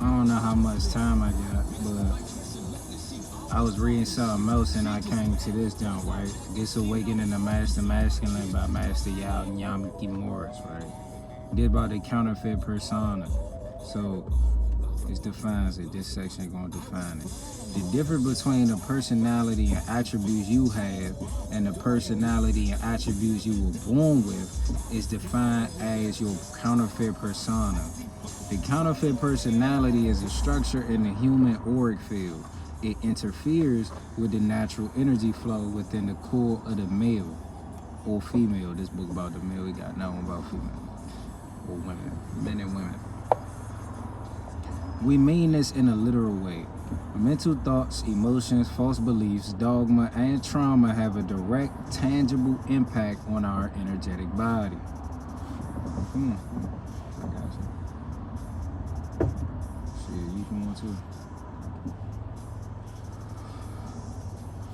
I don't know how much time I got, but I was reading something else and I came to this down, right? This Awakening the Master Masculine by Master Yao Nyameke Morris, right? Did about the counterfeit persona. So it defines it. This section gonna define it. The difference between the personality and attributes you have and the personality and attributes you were born with is defined as your counterfeit persona. The counterfeit personality is a structure in the human auric field. It interferes with the natural energy flow within the core of the male or female. This book about the male, we got nothing about female or women, men and women. We mean this in a literal way. Mental thoughts, emotions, false beliefs, dogma, and trauma have a direct, tangible impact on our energetic body. Come on. I got you. Shit, you can want to.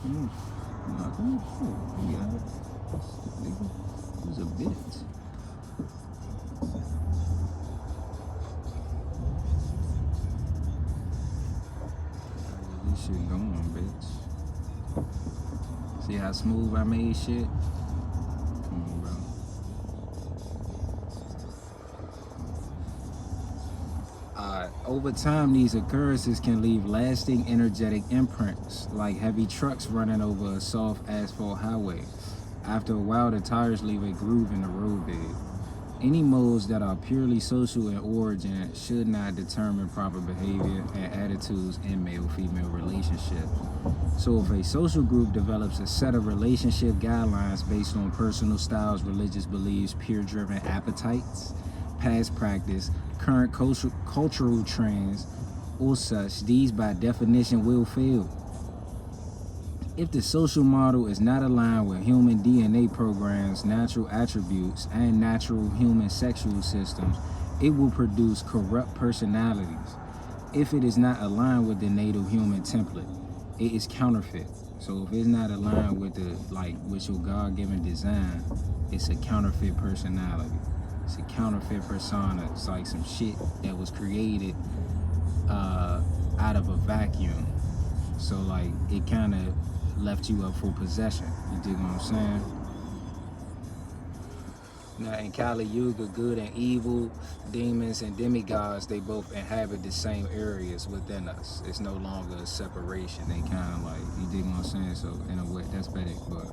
Come on. Nah, come on. Yeah. It was a bit. This shit going, bitch. See how smooth I made shit? Come on, bro. Over time, these occurrences can leave lasting energetic imprints, like heavy trucks running over a soft asphalt highway. After a while, the tires leave a groove in the roadbed. Any modes that are purely social in origin should not determine proper behavior and attitudes in male-female relationships. So if a social group develops a set of relationship guidelines based on personal styles, religious beliefs, peer-driven appetites, past practice, current cultural trends, or such, these by definition will fail. If the social model is not aligned with human DNA programs, natural attributes, and natural human sexual systems, it will produce corrupt personalities. If it is not aligned with the native human template, it is counterfeit. So if it's not aligned with with your God-given design, it's a counterfeit personality. It's a counterfeit persona. It's like some shit that was created out of a vacuum. So like it kind of left you up for possession. You dig what I'm saying? Now in Kali Yuga, good and evil, demons and demigods, they both inhabit the same areas within us. It's no longer a separation. They kind of like, you dig what I'm saying? So in a way, that's better. But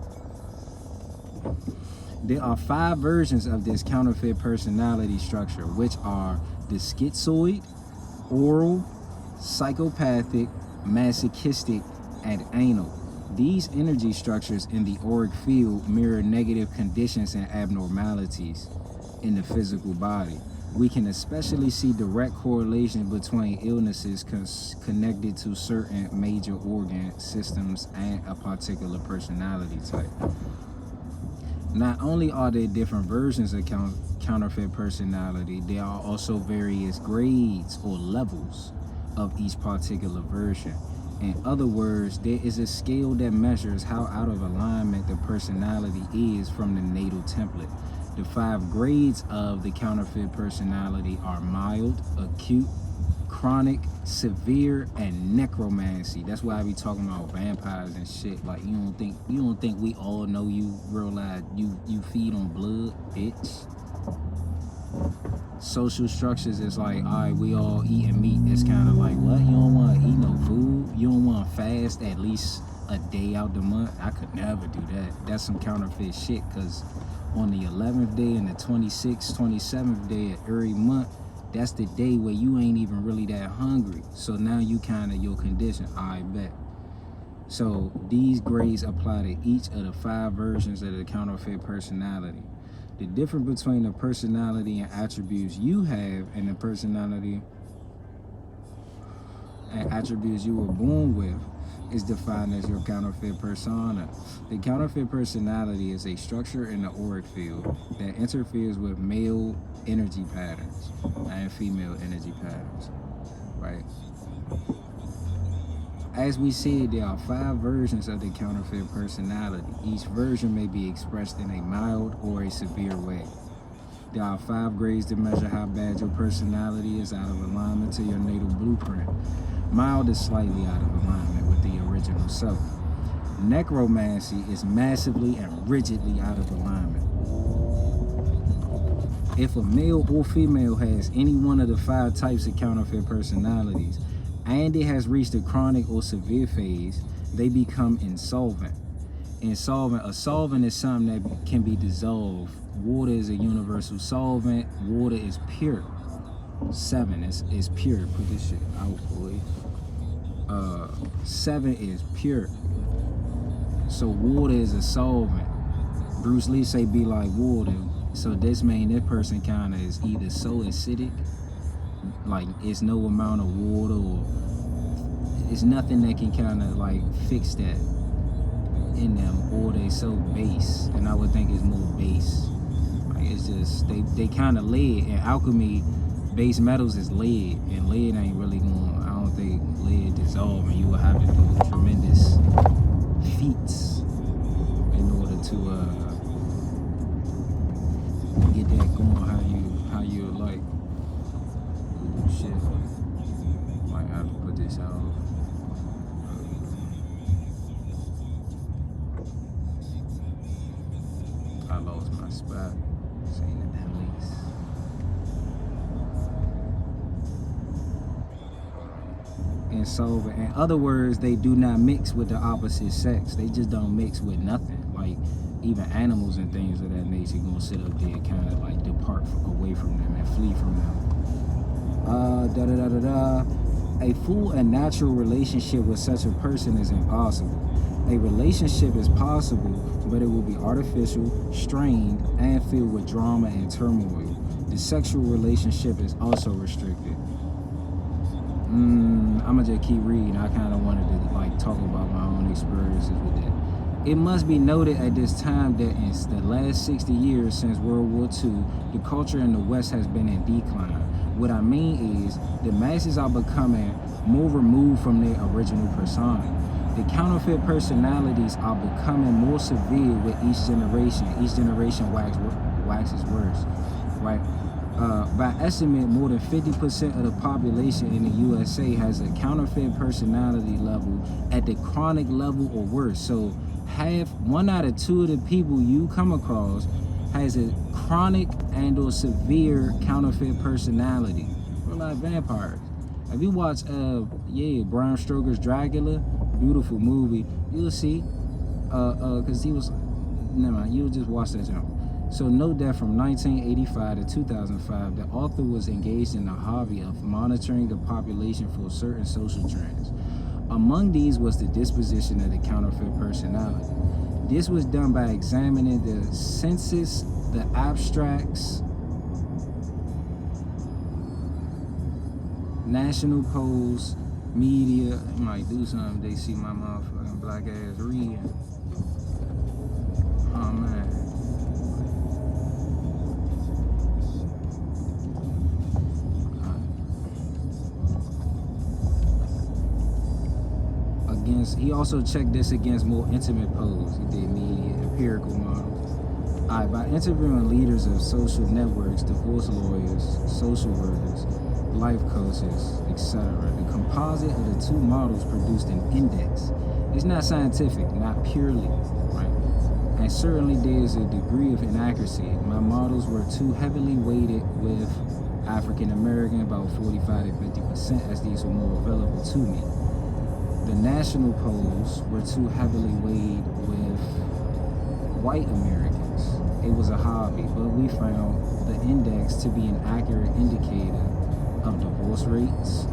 there are 5 versions of this counterfeit personality structure, which are the schizoid, oral, psychopathic, masochistic, and anal. These energy structures in the auric field mirror negative conditions and abnormalities in the physical body. We can especially see direct correlation between illnesses connected to certain major organ systems and a particular personality type. Not only are there different versions of counterfeit personality, there are also various grades or levels of each particular version. In other words, there is a scale that measures how out of alignment the personality is from the natal template. The 5 grades of the counterfeit personality are mild, acute, chronic, severe, and necromancy. That's why I be talking about vampires and shit. Like you don't think we all know you realize you feed on blood, bitch. Social structures is like, all right, we all eating meat. It's kind of like, what? You don't want to eat no food? You don't want to fast at least a day out the month? I could never do that. That's some counterfeit shit, because on the 11th day and the 26th, 27th day of every month, that's the day where you ain't even really that hungry. So now you kind of your condition. I bet. So these grades apply to each of the 5 versions of the counterfeit personality. The difference between the personality and attributes you have and the personality and attributes you were born with is defined as your counterfeit persona. The counterfeit personality is a structure in the auric field that interferes with male energy patterns and female energy patterns, right? As we said, there are 5 versions of the counterfeit personality. Each version may be expressed in a mild or a severe way. There are 5 grades to measure how bad your personality is out of alignment to your natal blueprint. Mild is slightly out of alignment with the original self. Necromancy is massively and rigidly out of alignment. If a male or female has any one of the 5 types of counterfeit personalities, and it has reached a chronic or severe phase, they become insolvent. A solvent is something that can be dissolved. Water is a universal solvent. Water is pure. 7 is pure. Put this shit out, boy. 7 is pure. So water is a solvent. Bruce Lee say be like water. So this person kind of is either so acidic, like it's no amount of water, or it's nothing that can kind of like fix that in them, or they so base, and I would think it's more base. Like it's just they kind of lead. In alchemy, base metals is lead, and lead ain't really going. I don't think lead dissolve, and you will have to do tremendous feats in order to get that going. How you like. Ooh, shit. Might have to put this out. I lost my spot. Saying it at least. And so, in other words, they do not mix with the opposite sex. They just don't mix with nothing. Like, even animals and things of that nature gonna sit up there and kind of like depart away from them and flee from them. A full and natural relationship with such a person is impossible. A relationship is possible, but it will be artificial, strained, and filled with drama and turmoil. The sexual relationship is also restricted. I'ma just keep reading. I kind of wanted to like talk about my own experiences with that. It must be noted at this time that in the last 60 years since World War II, the culture in the West has been in decline. What I mean is, the masses are becoming more removed from their original persona. The counterfeit personalities are becoming more severe with each generation. Each generation waxes worse, right? By estimate, more than 50% of the population in the USA has a counterfeit personality level at the chronic level or worse. So 1 out of 2 of the people you come across has a chronic and or severe counterfeit personality. We're like vampires. If you watch Bram Stoker's Dracula, beautiful movie, you'll see cause he was, never mind, you'll just watch that jump. So note that from 1985 to 2005, the author was engaged in the hobby of monitoring the population for certain social trends. Among these was the disposition of the counterfeit personality. This was done by examining the census, the abstracts, national polls, media. It might do something, they see my motherfucking black ass reading. Oh man. He also checked this against more intimate polls. He did media, empirical models. By interviewing leaders of social networks, divorce lawyers, social workers, life coaches, etc., the composite of the 2 models produced an index. It's not scientific, not purely, right? And certainly there's a degree of inaccuracy. My models were too heavily weighted with African American, about 45 to 50%, as these were more available to me. The national polls were too heavily weighed with white Americans. It was a hobby, but we found the index to be an accurate indicator of divorce rates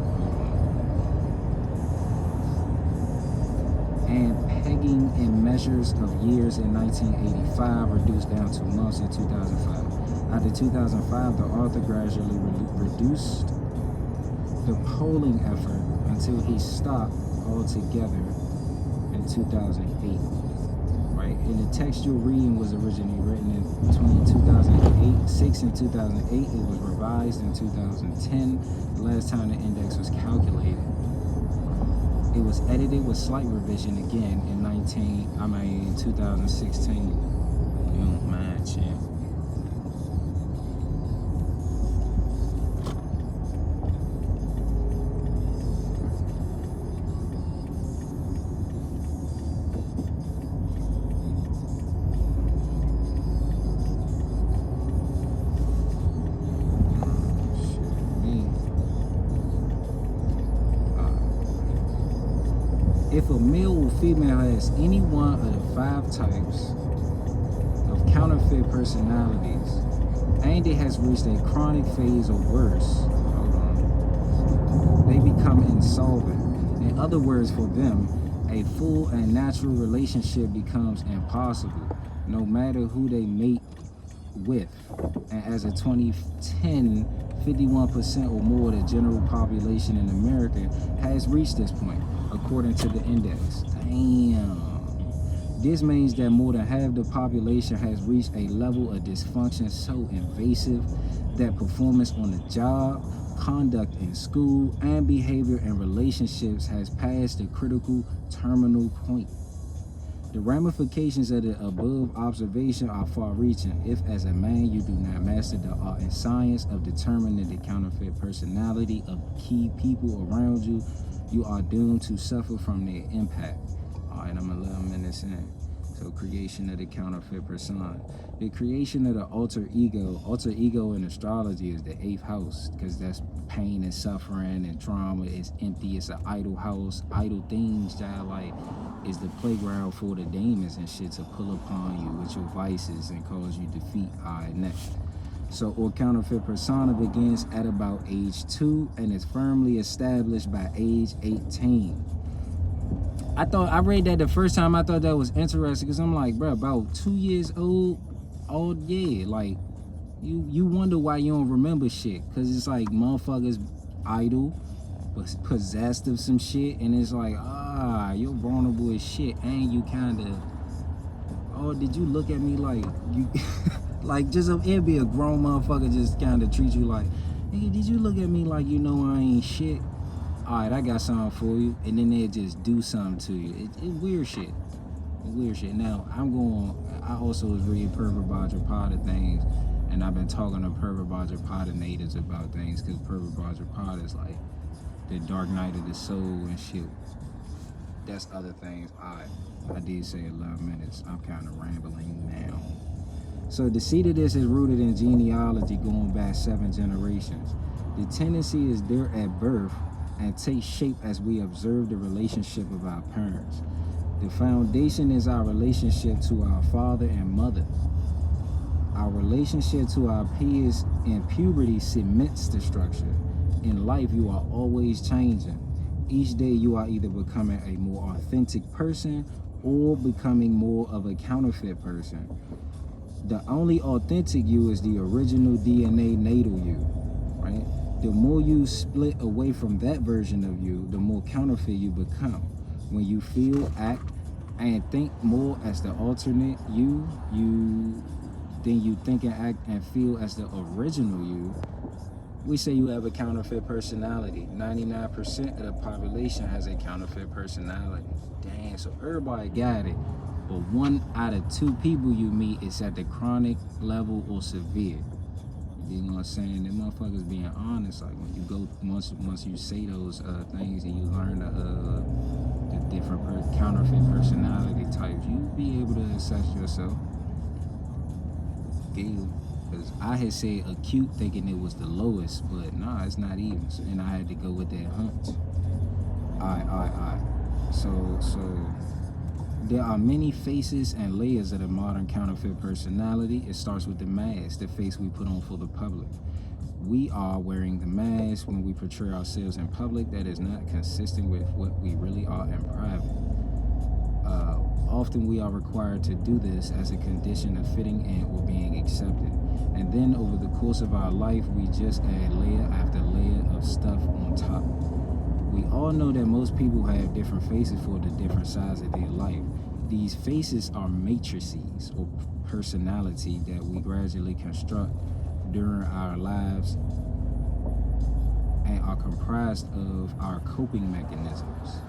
and pegging in measures of years in 1985 reduced down to months in 2005. After 2005, the author gradually reduced the polling effort until he stopped altogether in 2008, right? And the textual reading was originally written in between 2006 and 2008. It was revised in 2010. The last time the index was calculated. It was edited with slight revision again in 2016. You don't mind, champ. If a male or female has any one of the 5 types of counterfeit personalities, and it has reached a chronic phase or worse, hold on, they become insolvent. In other words, for them, a full and natural relationship becomes impossible, no matter who they mate with. And as of 2010, 51% or more of the general population in America has reached this point, according to the index. Damn. This means that more than half the population has reached a level of dysfunction so invasive that performance on the job, conduct in school, and behavior in relationships has passed the critical terminal point. The ramifications of the above observation are far-reaching if, as a man, you do not master the art and science of determining the counterfeit personality of key people around you, you are doomed to suffer from their impact. All right, I'm 11 minutes in. So, creation of the counterfeit persona. The creation of the alter ego. Alter ego in astrology is the 8th house, because that's pain and suffering and trauma. It's empty. It's an idle house. Idle things, child, like, is the playground for the demons and shit to pull upon you with your vices and cause you defeat. All right, next. So, or counterfeit persona begins at about age 2 and is firmly established by age 18. I read that the first time. I thought that was interesting because I'm like, bro, about 2 years old, yeah, like, you wonder why you don't remember shit, because it's like motherfuckers idle, possessed of some shit, and it's like, you're vulnerable as shit, and you kind of, did you look at me like you, like, just it'd be a grown motherfucker just kind of treat you like, nigga, did you look at me like you know I ain't shit? All right, I got something for you, and then they just do something to you. It's weird shit. Weird shit. Now, I also was reading Purva Bhadrapada things, and I've been talking to Purva Bhadrapada natives about things, because Purva Bhadrapada is like the dark night of the soul and shit. That's other things. I did say 11 minutes. I'm kind of rambling now. So the seed of this is rooted in genealogy going back 7 generations. The tendency is there at birth and takes shape as we observe the relationship of our parents. The foundation is our relationship to our father and mother. Our relationship to our peers in puberty cements the structure. In life, you are always changing. Each day, you are either becoming a more authentic person or becoming more of a counterfeit person. The only authentic you is the original DNA natal you, right? The more you split away from that version of you, the more counterfeit you become. When you feel, act, and think more as the alternate you, then you think and act and feel as the original you. We say you have a counterfeit personality. 99% of the population has a counterfeit personality. Damn, so everybody got it. But 1 out of 2 people you meet is at the chronic level or severe. You know what I'm saying? Them motherfuckers being honest. Like, when you go, once you say those things and you learn the different counterfeit personality types, you be able to assess yourself. Because I had said acute thinking it was the lowest, but nah, it's not even. And I had to go with that hunch. Alright. So there are many faces and layers of the modern counterfeit personality. It starts with the mask, the face we put on for the public. We are wearing the mask when we portray ourselves in public that is not consistent with what we really are in private. Often we are required to do this as a condition of fitting in or being accepted. And then over the course of our life, we just add layer after layer of stuff on top. We all know that most people have different faces for the different sides of their life. These faces are matrices or personality that we gradually construct during our lives and are comprised of our coping mechanisms.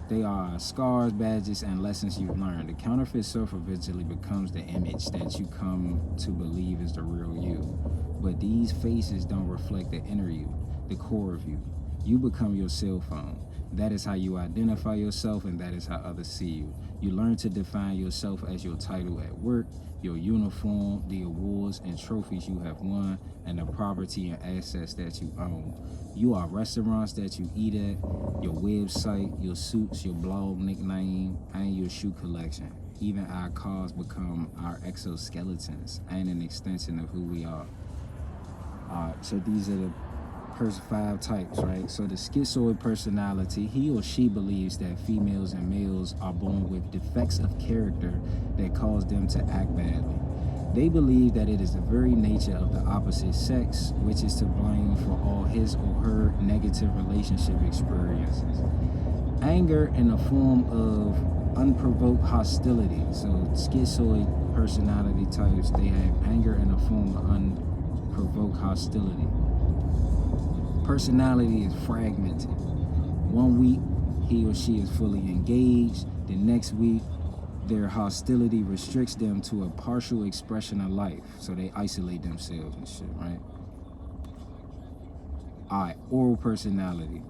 They are scars, badges, and lessons you've learned. The counterfeit self eventually becomes the image that you come to believe is the real you. But these faces don't reflect the inner you, the core of you. You become your cell phone. That is how you identify yourself, and that is how others see you. You learn to define yourself as your title at work, your uniform, the awards and trophies you have won, and the property and assets that you own. You are restaurants that you eat at, your website, your suits, your blog nickname, and your shoe collection. Even our cars become our exoskeletons and an extension of who we are. So these are the 5 types, right? So the schizoid personality, he or she believes that females and males are born with defects of character that cause them to act badly. They believe that it is the very nature of the opposite sex which is to blame for all his or her negative relationship experiences. Anger in the form of unprovoked hostility. So schizoid personality types, they have anger in the form of unprovoked hostility. Personality is fragmented. One week, he or she is fully engaged. The next week, their hostility restricts them to a partial expression of life. So they isolate themselves and shit, right? Alright, oral personality.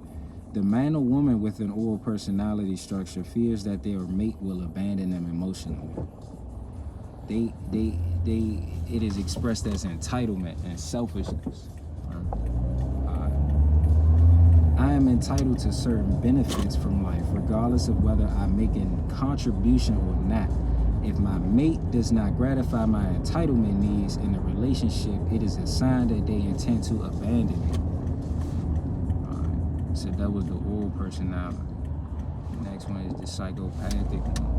The man or woman with an oral personality structure fears that their mate will abandon them emotionally. It is expressed as entitlement and selfishness. I am entitled to certain benefits from life, regardless of whether I make a contribution or not. If my mate does not gratify my entitlement needs in a relationship, it is a sign that they intend to abandon me. Alright, so that was the oral personality. The next one is the psychopathic one.